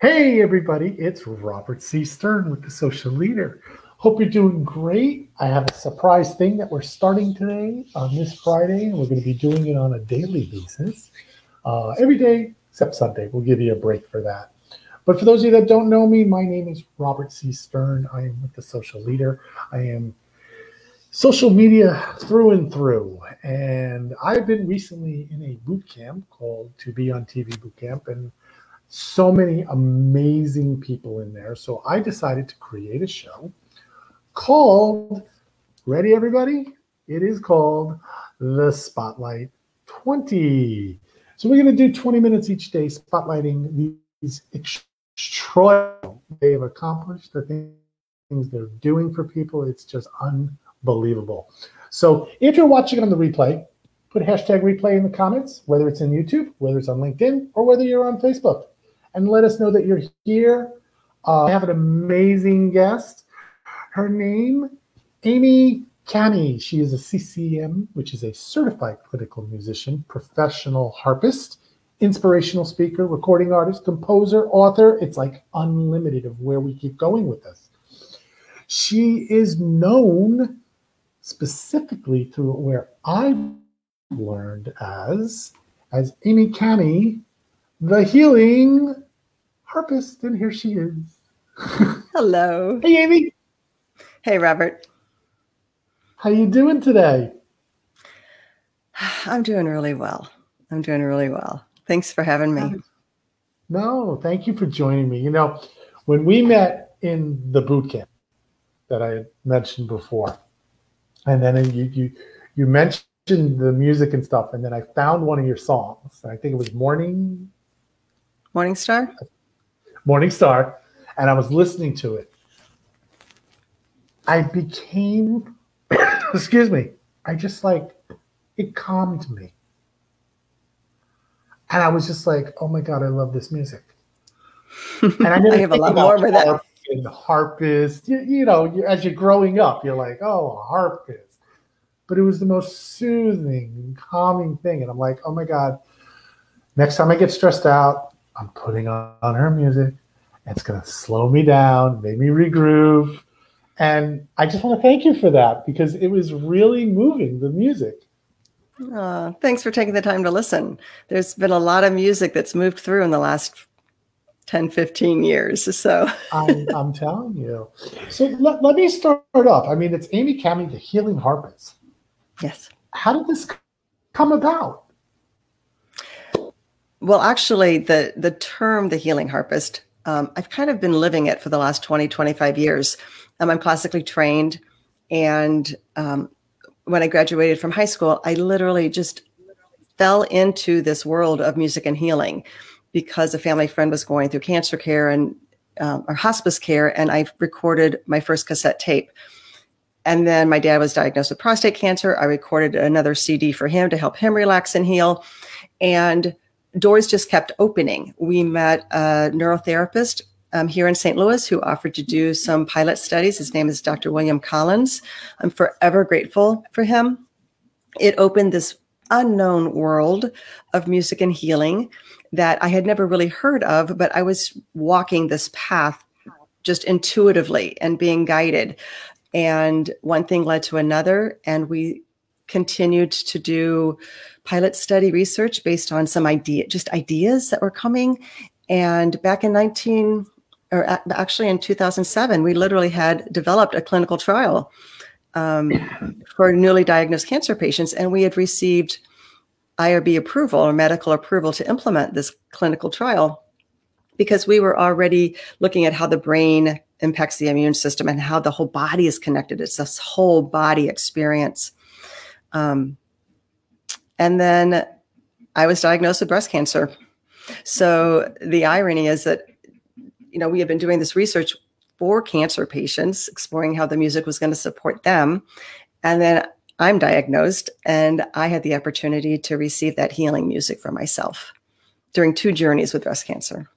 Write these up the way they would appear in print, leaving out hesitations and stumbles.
Hey everybody, it's Robert C. Stern with The Social Leader. Hope you're doing great. I have a surprise thing that we're starting today on this Friday, and we're going to be doing it on a daily basis. Every day except Sunday. We'll give you a break for that. But for those of you that don't know me, my name is Robert C. Stern. I am with The Social Leader. I am social media through and through. And I've been recently in a boot camp called To Be on TV Boot Camp, and so many amazing people in there. So I decided to create a show called, ready everybody? It is called The Spotlight 20. So we're going to do 20 minutes each day spotlighting these extraordinary they have accomplished, the things they're doing for people. It's just unbelievable. So if you're watching on the replay, put hashtag replay in the comments, whether it's in YouTube, whether it's on LinkedIn, or whether you're on Facebook. And let us know that you're here. I have an amazing guest. Her name, Amy Cami. She is a CCM, which is a certified clinical musician, professional harpist, inspirational speaker, recording artist, composer, author. It's like unlimited of where we keep going with this. She is known specifically through where I've learned as Amy Cami, the healing harpist, and here she is. Hello. Hey, Amy. Hey, Robert. How you doing today? I'm doing really well. Thanks for having me. No, thank you for joining me. You know, when we met in the boot camp that I had mentioned before, and then you mentioned the music and stuff, and then I found one of your songs. I think it was Morning Star, and I was listening to it. I became, excuse me, I just like, it calmed me. And I was just like, oh my God, I love this music. And I never I have a lot more with that. And harpist, you know, as you're growing up, you're like, oh, a harpist. But it was the most soothing and calming thing. And I'm like, oh my God, next time I get stressed out, I'm putting on her music. It's going to slow me down, make me regroove. And I just want to thank you for that, because it was really moving, the music. Thanks for taking the time to listen. There's been a lot of music that's moved through in the last 10, 15 years. So I'm telling you. So let me start off. I mean, it's Amy Cami, the healing harpist. Yes. How did this come about? Well, actually, the term, the healing harpist, I've kind of been living it for the last 20, 25 years. I'm classically trained. And when I graduated from high school, I literally just fell into this world of music and healing because a family friend was going through cancer care and or hospice care. And I recorded my first cassette tape. And then my dad was diagnosed with prostate cancer. I recorded another CD for him to help him relax and heal. And doors just kept opening. We met a neurotherapist here in St. Louis who offered to do some pilot studies. His name is Dr. William Collins. I'm forever grateful for him. It opened this unknown world of music and healing that I had never really heard of, but I was walking this path just intuitively and being guided. And one thing led to another, and we continued to do pilot study research based on some ideas that were coming. And back in 2007, we literally had developed a clinical trial for newly diagnosed cancer patients. And we had received IRB approval or medical approval to implement this clinical trial because we were already looking at how the brain impacts the immune system and how the whole body is connected. It's this whole body experience. And then I was diagnosed with breast cancer. So the irony is that, you know, we had been doing this research for cancer patients, exploring how the music was going to support them. And then I'm diagnosed, and I had the opportunity to receive that healing music for myself during 2 journeys with breast cancer.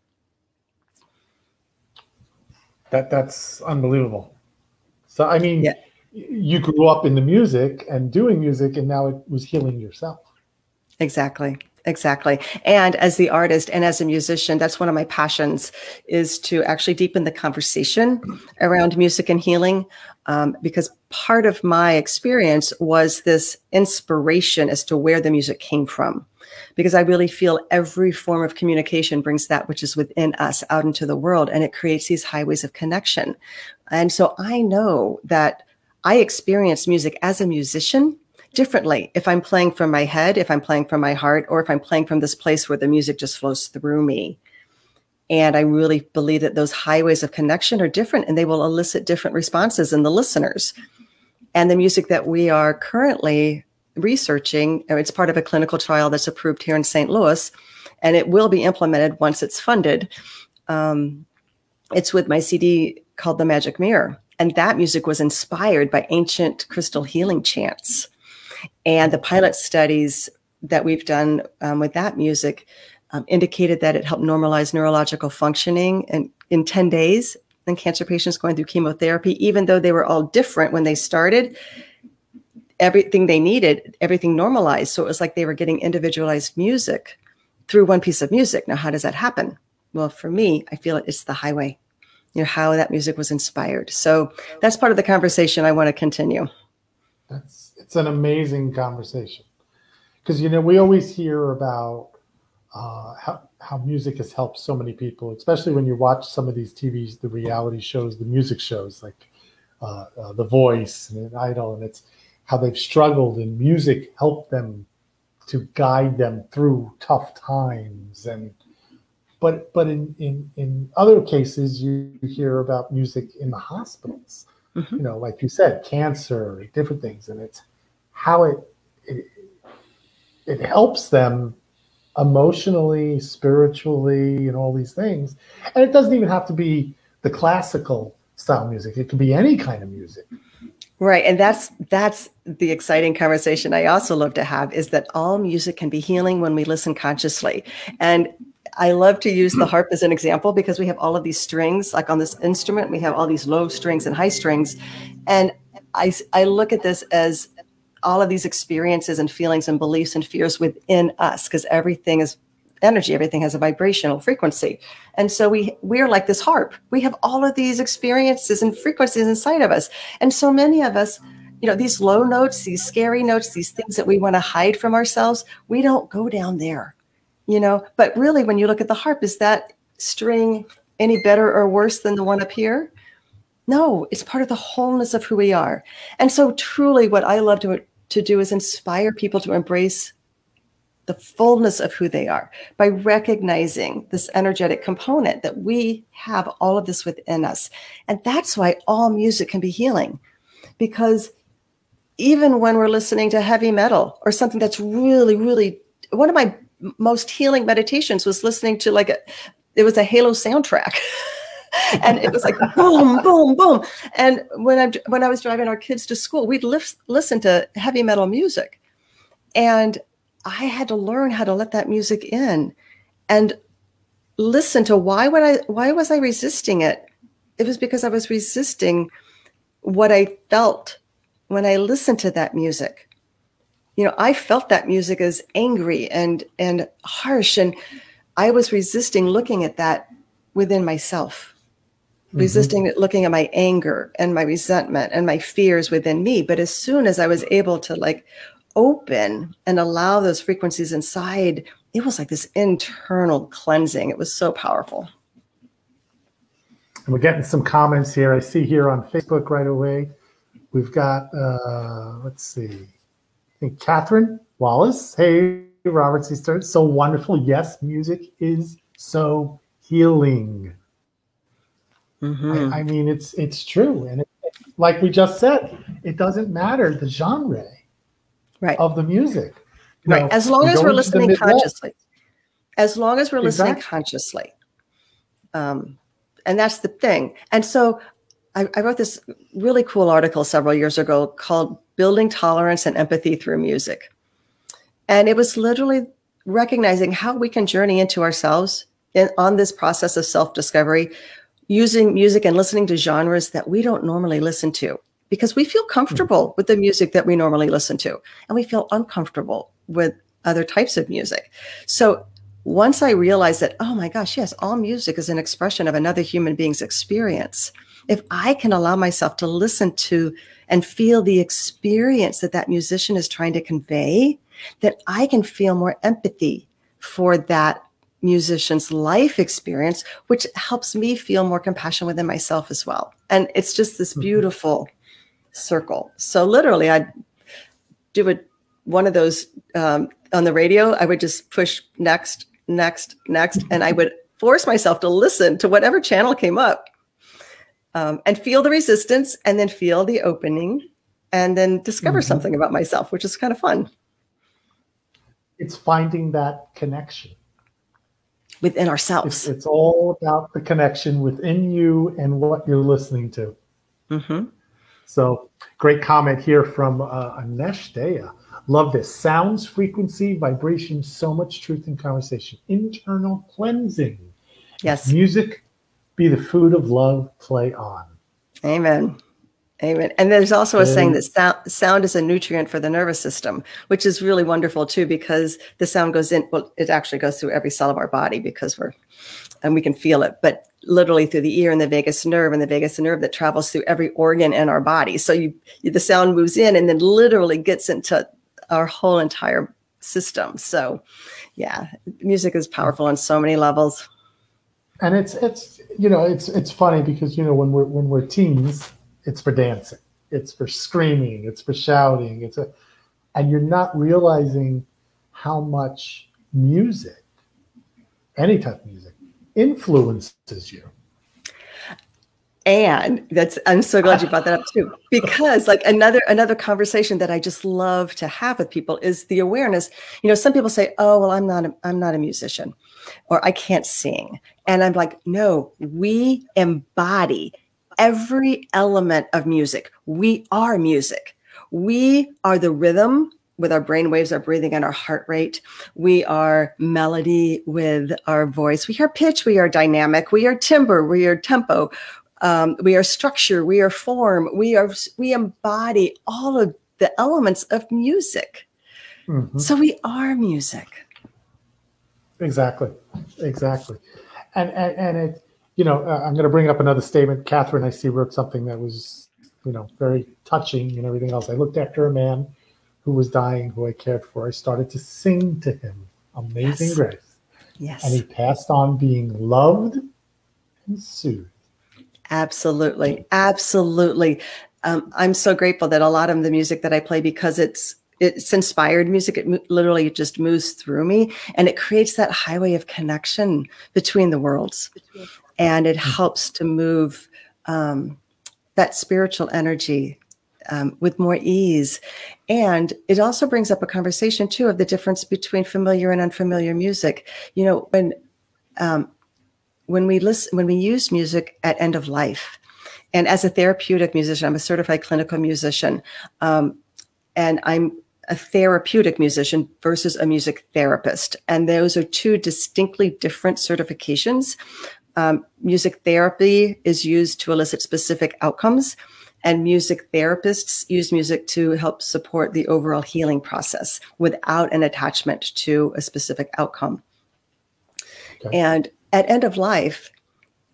That's unbelievable. So, I mean, yeah. You grew up in the music and doing music, and now it was healing yourself. Exactly. Exactly. And as the artist and as a musician, that's one of my passions, is to actually deepen the conversation around music and healing. Because part of my experience was this inspiration as to where the music came from. Because I really feel every form of communication brings that which is within us out into the world, and it creates these highways of connection. And so I know that I experience music as a musician differently if I'm playing from my head, if I'm playing from my heart, or if I'm playing from this place where the music just flows through me. And I really believe that those highways of connection are different, and they will elicit different responses in the listeners. And the music that we are currently researching, it's part of a clinical trial that's approved here in St. Louis, and it will be implemented once it's funded. It's with my CD called The Magic Mirror. And that music was inspired by ancient crystal healing chants. And the pilot studies that we've done with that music indicated that it helped normalize neurological functioning in 10 days in cancer patients going through chemotherapy. Even though they were all different when they started, everything they needed, everything normalized. So it was like they were getting individualized music through one piece of music. Now, how does that happen? Well, for me, I feel it's the highway, how that music was inspired. So that's part of the conversation I want to continue. It's an amazing conversation, because we always hear about how music has helped so many people, especially when you watch some of these TVs, the reality shows, the music shows like The Voice and Idol, and it's how they've struggled, and music helped them to guide them through tough times. But in other cases, you hear about music in the hospitals. Mm-hmm. Like you said, cancer, different things, and it's how it helps them emotionally, spiritually, and all these things. And it doesn't even have to be the classical style music. It can be any kind of music. Right. And that's the exciting conversation I also love to have, is that all music can be healing when we listen consciously. And I love to use the harp as an example, because we have all of these strings, like on this instrument, we have all these low strings and high strings. And I look at this as all of these experiences and feelings and beliefs and fears within us, because everything is energy, everything has a vibrational frequency. And so we're like this harp. We have all of these experiences and frequencies inside of us. And so many of us, these low notes, these scary notes, these things that we want to hide from ourselves, we don't go down there, but really when you look at the harp, is that string any better or worse than the one up here? No, it's part of the wholeness of who we are. And so truly what I love to do is inspire people to embrace the fullness of who they are by recognizing this energetic component, that we have all of this within us. And that's why all music can be healing, because even when we're listening to heavy metal or something that's really, really, one of my most healing meditations was listening to it was a Halo soundtrack. And it was like boom, boom, boom. And when I was driving our kids to school, we'd listen to heavy metal music. And I had to learn how to let that music in and listen to why was I resisting it? It was because I was resisting what I felt when I listened to that music. I felt that music as angry and harsh, and I was resisting looking at that within myself. Resisting looking at my anger and my resentment and my fears within me. But as soon as I was able to open and allow those frequencies inside, it was like this internal cleansing. It was so powerful. And we're getting some comments here. I see here on Facebook right away. We've got, let's see, I think Catherine Wallace. Hey, Robert C. Stern, so wonderful. Yes, music is so healing. Mm-hmm. I mean, it's true. And like we just said, it doesn't matter the genre of the music. Right. As long as we're listening consciously. As long as we're listening consciously. And that's the thing. And so I wrote this really cool article several years ago called Building Tolerance and Empathy Through Music. And it was literally recognizing how we can journey into ourselves on this process of self-discovery, using music and listening to genres that we don't normally listen to, because we feel comfortable with the music that we normally listen to, and we feel uncomfortable with other types of music. So once I realized that, oh my gosh, yes, all music is an expression of another human being's experience. If I can allow myself to listen to and feel the experience that that musician is trying to convey, then I can feel more empathy for that musician's life experience, which helps me feel more compassion within myself as well. And it's just this beautiful circle. So literally, I'd do one of those on the radio. I would just push next, next, next, and I would force myself to listen to whatever channel came up, and feel the resistance, and then feel the opening, and then discover something about myself, which is kind of fun. It's finding that connection within ourselves. It's all about the connection within you and what you're listening to. So great comment here from Anesh Daya. Love this. Sounds, frequency, vibration, so much truth in conversation. Internal cleansing. Yes. Music be the food of love, play on. Amen. Amen. And there's also a saying that sound is a nutrient for the nervous system, which is really wonderful too, because the sound goes in, well, it actually goes through every cell of our body because we can feel it, but literally through the ear and the vagus nerve that travels through every organ in our body. So the sound moves in and then literally gets into our whole entire system. So yeah, music is powerful on so many levels. And it's funny because, when we're teens, it's for dancing, it's for screaming, it's for shouting, and you're not realizing how much music, any type of music, influences you. And I'm so glad you brought that up too, because like another conversation that I just love to have with people is the awareness. Some people say, "Oh, well, I'm not a musician," or "I can't sing," and I'm like, "No, we embody every element of music. We are music. We are the rhythm with our brain waves, our breathing, and our heart rate. We are melody with our voice. We are pitch. We are dynamic. We are timbre. We are tempo. We are structure. We are form. We embody all of the elements of music. So we are music. Exactly. And it, I'm going to bring up another statement. Catherine, I see, wrote something that was, very touching and everything else. I looked after a man who was dying, who I cared for. I started to sing to him Amazing Grace. Yes. And he passed on being loved and soothed. Absolutely. Absolutely. I'm so grateful that a lot of the music that I play, because it's inspired music, it literally just moves through me, and it creates that highway of connection between the worlds. And it helps to move that spiritual energy with more ease. And it also brings up a conversation too of the difference between familiar and unfamiliar music. When we use music at end of life, and as a therapeutic musician, I'm a certified clinical musician, and I'm a therapeutic musician versus a music therapist. And those are two distinctly different certifications. Music therapy is used to elicit specific outcomes, and music therapists use music to help support the overall healing process without an attachment to a specific outcome. Okay. And at end of life,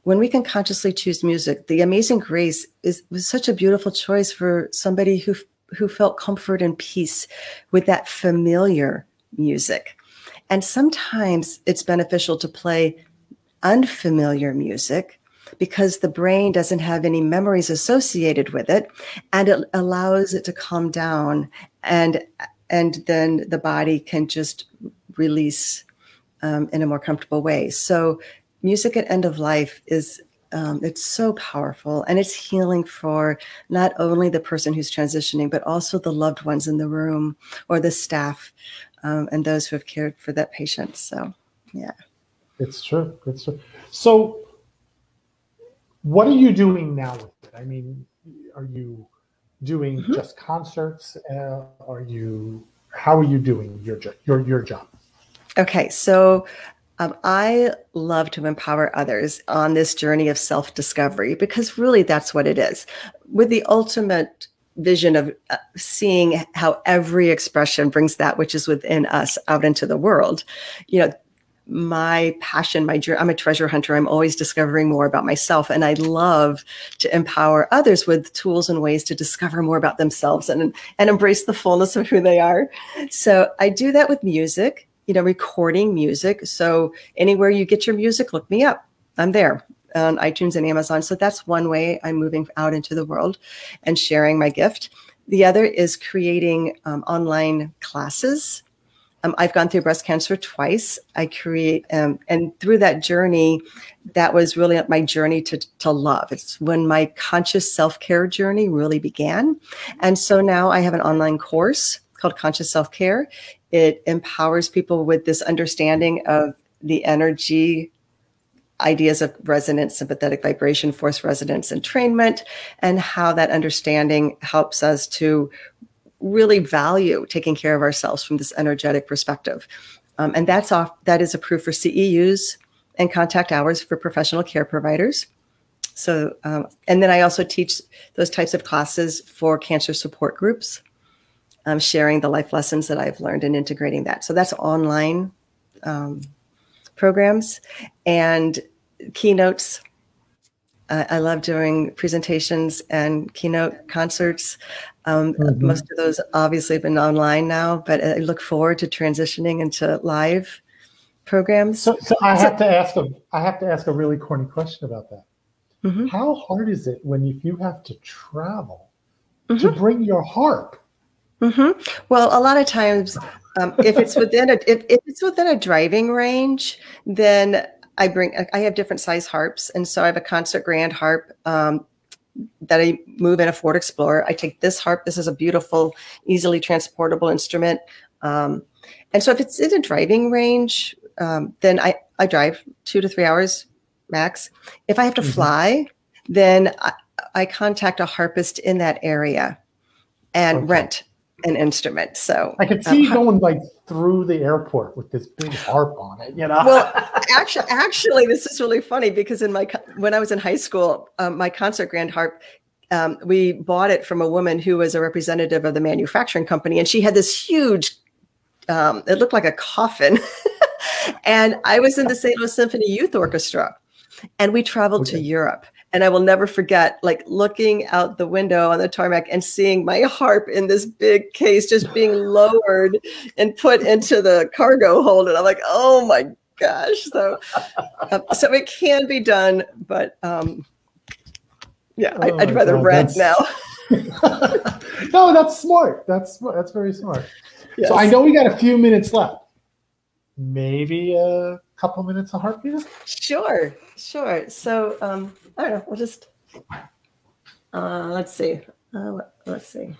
when we can consciously choose music, the Amazing Grace was such a beautiful choice for somebody who felt comfort and peace with that familiar music. And sometimes it's beneficial to play unfamiliar music because the brain doesn't have any memories associated with it, and it allows it to calm down, and then the body can just release in a more comfortable way. So music at end of life is it's so powerful, and it's healing for not only the person who's transitioning, but also the loved ones in the room or the staff and those who have cared for that patient. So, yeah. It's true. It's true. So what are you doing now with it? I mean, are you doing just concerts? How are you doing your job? Okay. So I love to empower others on this journey of self-discovery, because really that's what it is, with the ultimate vision of seeing how every expression brings that which is within us out into the world. You know, my passion, my journey, I'm a treasure hunter. I'm always discovering more about myself. And I love to empower others with tools and ways to discover more about themselves and embrace the fullness of who they are. So I do that with music, you know, recording music. So anywhere you get your music, look me up. I'm there on iTunes and Amazon. So that's one way I'm moving out into the world and sharing my gift. The other is creating online classes. I've gone through breast cancer twice. I create, and through that journey, that was really my journey to love. It's when my conscious self-care journey really began. And so now I have an online course called Conscious Self-Care. It empowers people with this understanding of the energy, ideas of resonance, sympathetic vibration, force resonance, entrainment, and how that understanding helps us to really value taking care of ourselves from this energetic perspective. And that is approved for CEUs and contact hours for professional care providers. So, and then I also teach those types of classes for cancer support groups, sharing the life lessons that I've learned and integrating that. So that's online programs and keynotes. I love doing presentations and keynote concerts. Most of those obviously have been online now, but I look forward to transitioning into live programs. So I have to ask a really corny question about that. Mm-hmm. How hard is it when you have to travel to bring your harp? Mm-hmm. Well, a lot of times, if it's within a driving range, then I have different size harps. And so I have a concert grand harp that I move in a Ford Explorer. I take this harp. This is a beautiful, easily transportable instrument. And so if it's in a driving range, then I drive 2 to 3 hours max. If I have to fly, then I contact a harpist in that area and rent an instrument. So I could see you going like through the airport with this big harp on it, you know? Well, actually, this is really funny because when I was in high school, my concert grand harp, we bought it from a woman who was a representative of the manufacturing company, and she had this huge, it looked like a coffin. And I was in the St. Louis Symphony Youth Orchestra, and we traveled to Europe. And I will never forget, like, looking out the window on the tarmac and seeing my harp in this big case just being lowered and put into the cargo hold. And I'm like, oh my gosh. So it can be done, but I'd rather rent now. No, that's smart. That's very smart. Yes. So I know we got a few minutes left. Maybe a couple minutes of harp music? Sure. So I don't know. We'll just let's see. Let's see.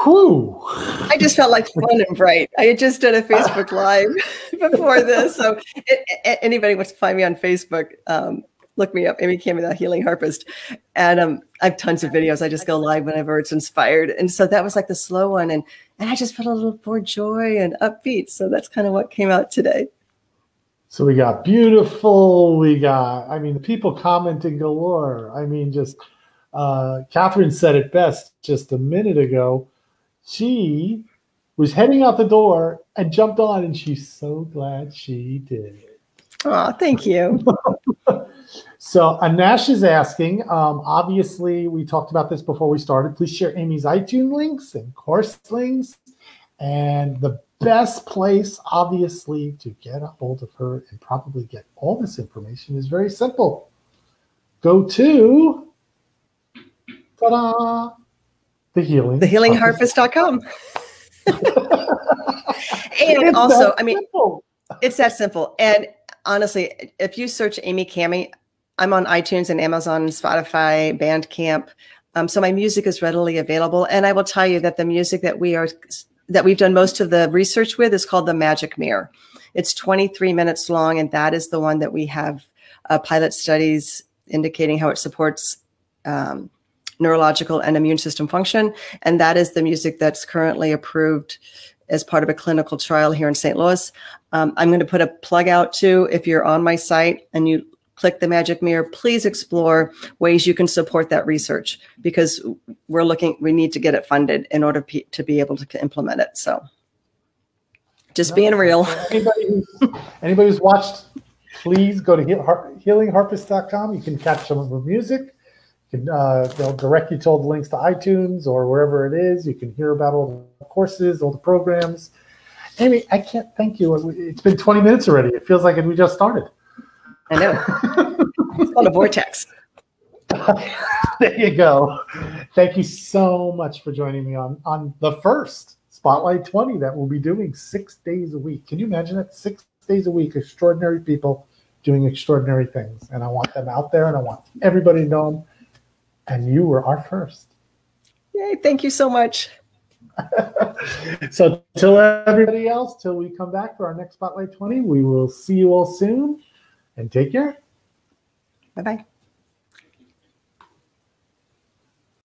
Whew. I just felt like fun and bright. I had just done a Facebook Live before this. So anybody wants to find me on Facebook, look me up, Amy Cammy, the Healing Harpist. And I have tons of videos. I just go live whenever it's inspired. And so that was like the slow one. And I just felt a little more joy and upbeat. So that's kind of what came out today. So we got beautiful. We got, the people commenting galore. Catherine said it best just a minute ago. She was heading out the door and jumped on, and she's so glad she did. Oh, thank you. So Anash is asking, obviously we talked about this before we started. Please share Amy's iTunes links and course links. And the best place, obviously, to get a hold of her and probably get all this information is very simple. Go to, ta-da, thehealingharpist.com. And also, I mean, it's that simple. And honestly, if you search Amy Cami, I'm on iTunes and Amazon, Spotify, Bandcamp. So my music is readily available. And I will tell you that the music that we've done most of the research with is called the Magic Mirror. It's 23 minutes long, and that is the one that we have pilot studies indicating how it supports neurological and immune system function. And that is the music that's currently approved as part of a clinical trial here in St. Louis. I'm going to put a plug out too. If you're on my site and you click the Magic Mirror, please explore ways you can support that research, because we need to get it funded in order to be able to implement it. So just being real. Anybody who's watched, please go to healingharpist.com. You can catch some of her music. They'll direct you to all the links to iTunes or wherever it is. You can hear about all the courses, all the programs. Amy, I can't thank you. It's been 20 minutes already. It feels like we just started. I know. It's called a vortex. There you go. Thank you so much for joining me on the first Spotlight 20 that we'll be doing 6 days a week. Can you imagine it? 6 days a week, extraordinary people doing extraordinary things. And I want them out there, and I want everybody to know them. And you were our first. Yay, thank you so much. So till everybody else, till we come back for our next Spotlight 20, we will see you all soon. And take care. Bye-bye.